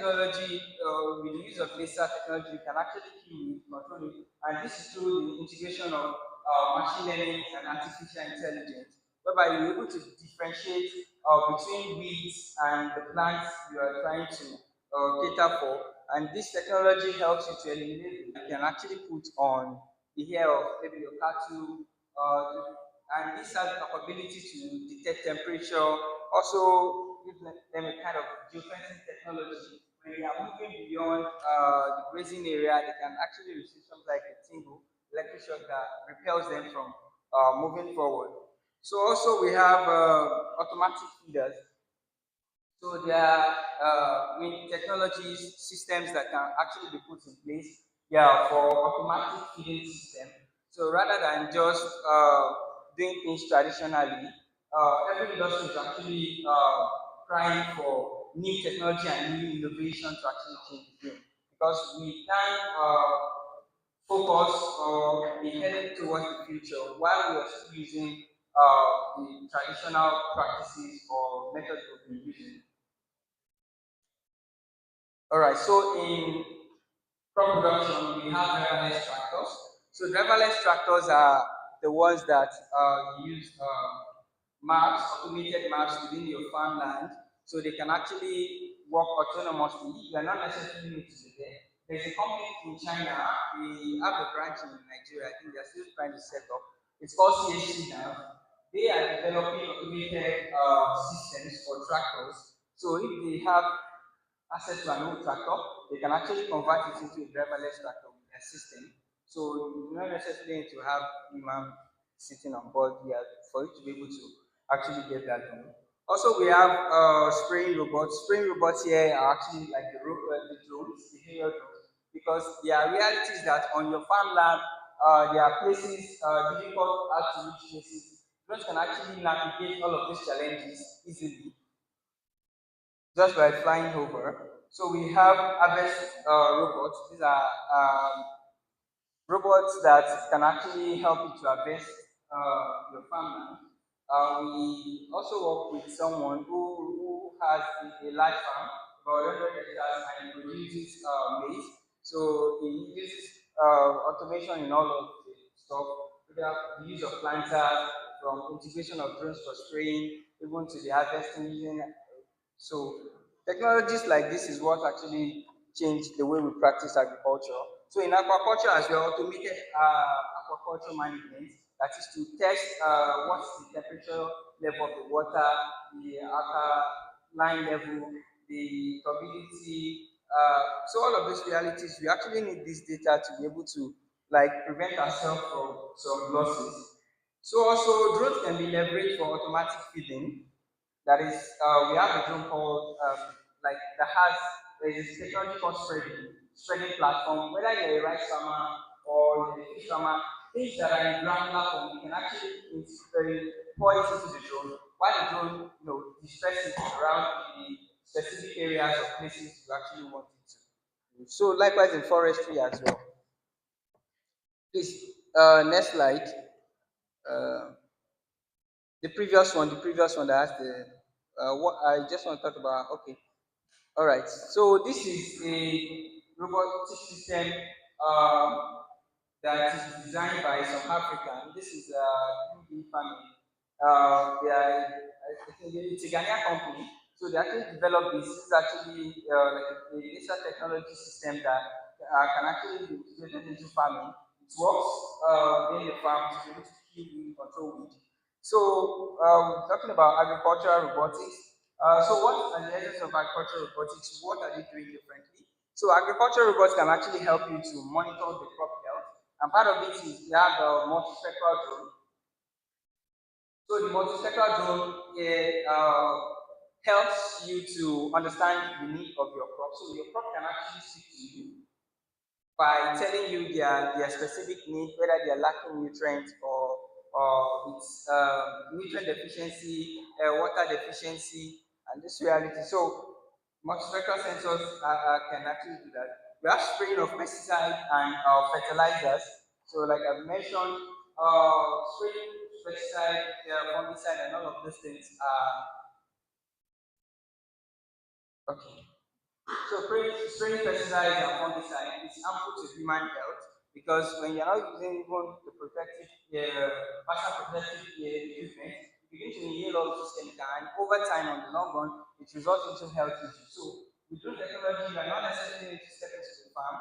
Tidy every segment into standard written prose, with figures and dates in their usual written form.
technology, with the use of laser technology, we can actually kill it, control it, and this is through the integration of machine learning and artificial intelligence, whereby you're able to differentiate between weeds and the plants you are trying to cater for. And this technology helps you to eliminate. You can actually put on the hair of maybe your cattle, and this has the capability to detect temperature. Also, give them a kind of geofencing technology. When they are moving beyond the grazing area, they can actually receive something like a tingle, electric shock that repels them from moving forward. So also we have automatic feeders. So there are technologies, systems that can actually be put in place, yeah, for automatic feeding system. So rather than just doing things traditionally, every industry is actually trying for new technology and new innovation to actually change the game. Because we can focus or be headed towards the future while we are still using the traditional practices or methods we've been using. All right, so in crop production, we have driverless tractors. So driverless tractors are the ones that use maps, automated maps within your farmland, so they can actually work autonomously. You are not necessarily need to be there. There's a company in China. We have a branch in Nigeria. I think they're still trying to set up. It's called CHC now. They are developing automated systems for tractors. So if they have access to an old tractor, they can actually convert it into a driverless tractor with their system. So you do not necessarily need to have human sitting on board here for you to be able to actually get that done. Also, we have spraying robots. Spraying robots here are actually like the drones, the aerial drones, because there are realities that on your farmland, there are places, difficult, hard to reach places. Drones can actually navigate all of these challenges easily just by flying over. So we have harvest robots. These are robots that can actually help you to harvest your farmland. We also work with someone who has a large farm, about 100 hectares, and he produces maize. So he uses automation in all of the stuff. We have the use of planters, from integration of drones for spraying, even to the harvesting using. So technologies like this is what actually changed the way we practice agriculture. So in aquaculture as well, automated aquaculture management, that is to test what's the temperature level of the water, the alkaline level, the turbidity. So all of these realities, we actually need this data to be able to like prevent ourselves from some losses. So also drones can be leveraged for automatic feeding. That is, we have a drone called like that has there is a technology called spreading platform. Whether you're a rice farmer or a fish farmer, things that are in granular form, you can actually pour it into the drone. While the drone, disperses around the specific areas or places you actually want it to. So likewise in forestry as well. Please, next slide. Uh, the previous one that has the what I just want to talk about. Okay, all right. So this is a robotic system um, that is designed by some African. This is a 3D family. I think it's a Ghanaian company. So they actually developed this. This is actually like a laser technology system that can actually be integrated into farming. It works in the farm to be able to kill weed, control weed. So talking about agricultural robotics. So what are the essence of agricultural robotics? What are they doing differently? So agricultural robots can actually help you to monitor the crop health. And part of it is we have a multispectral drone. So the multispectral drone helps you to understand the need of your crop. So your crop can actually speak to you by telling you their specific need, whether they are lacking nutrients or it's nutrient deficiency, water deficiency, and this reality. So multispectral sensors can actually do that. We have spraying of pesticide and fertilizers. So like I've mentioned, spraying pesticide, fungicide, and all of those things are okay. So spraying pesticides and fungicide is harmful to human health because when you're not using even the protective, personal protective equipment, you begin to inhale all these chemicals, and over time, on the long run, it results into health issues. So with drone technology, you are not necessarily need to step into the farm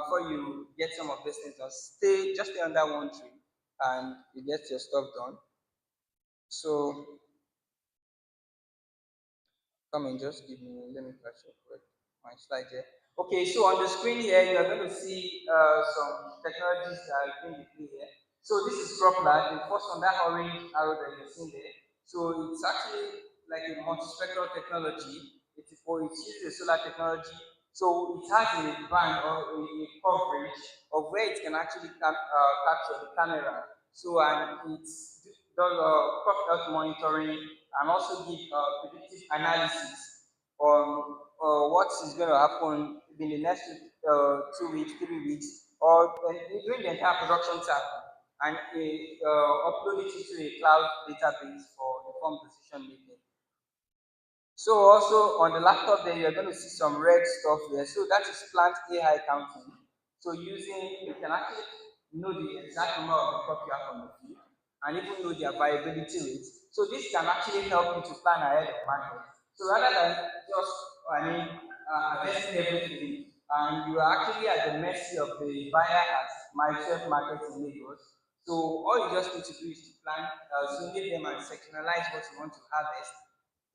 before you get some of these things done. Just stay under one tree, and you get your stuff done. So come in, just give me, let me catch up with my slide here. Okay, so on the screen here, you are going to see some technologies that are being displayed here. So this is Cropla, the first one, that orange arrow that you're seeing there. So it's actually like a multispectral technology. It uses a solar technology. So it has a band or a coverage of where it can actually capture the camera. So and it does crop health monitoring and also give predictive analysis on what is going to happen in the next 2 weeks, 3 weeks, or during the entire production cycle, and upload it into a cloud database for informed decision making. So also on the laptop there, you're going to see some red stuff there. So that is plant AI counting. So you can actually know the exact number of the crop you have on the field and even know their viability rates. So this can actually help you to plan ahead of market. So rather than just, investing everything, and you are actually at the mercy of the buyer at myself market in Lagos. So all you just need to do is to plan, zonate them and sectionalize what you want to harvest.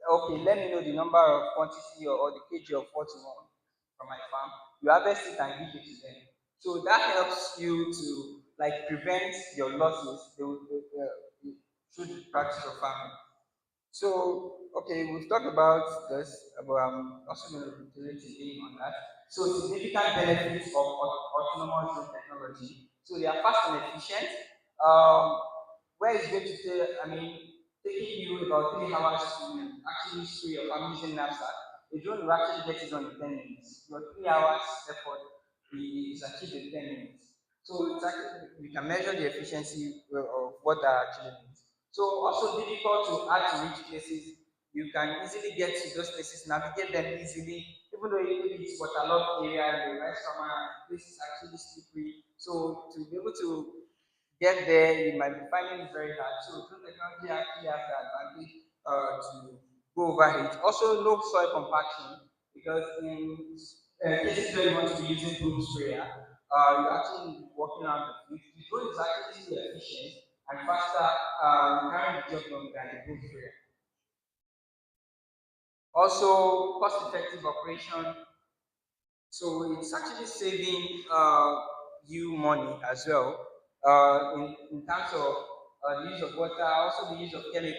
Okay, let me know the number of quantity or the kg of what you want from my farm. You harvest it and give it to them. So that helps you to like prevent your losses through the practice of farming. So, okay, we've talked about this, but I'm also going to reiterate again on that. So, significant benefits of autonomous drone technology. So, they are fast and efficient. Um, where it's going to take, taking you about 3 hours to actually show your family using knapsack, a drone will actually get it done in 10 minutes. Your 3 hours effort is achieved in 10 minutes. So it's actually, we can measure the efficiency of what that actually means. So also difficult to add to reach places. You can easily get to those places, navigate them easily, even though maybe it's waterlogged area, the right summer, the place is actually slippery. So to be able to get there, you might be finding it very hard. So drone technology actually has the advantage to go over it. Also, no soil compaction because in cases where you want to be using boom sprayer, you're actually walking around the field. The drone is actually still efficient and faster, carrying the job done than the boom sprayer. Also, cost-effective operation. So it's actually saving you money as well in terms of the use of water, also the use of chemicals.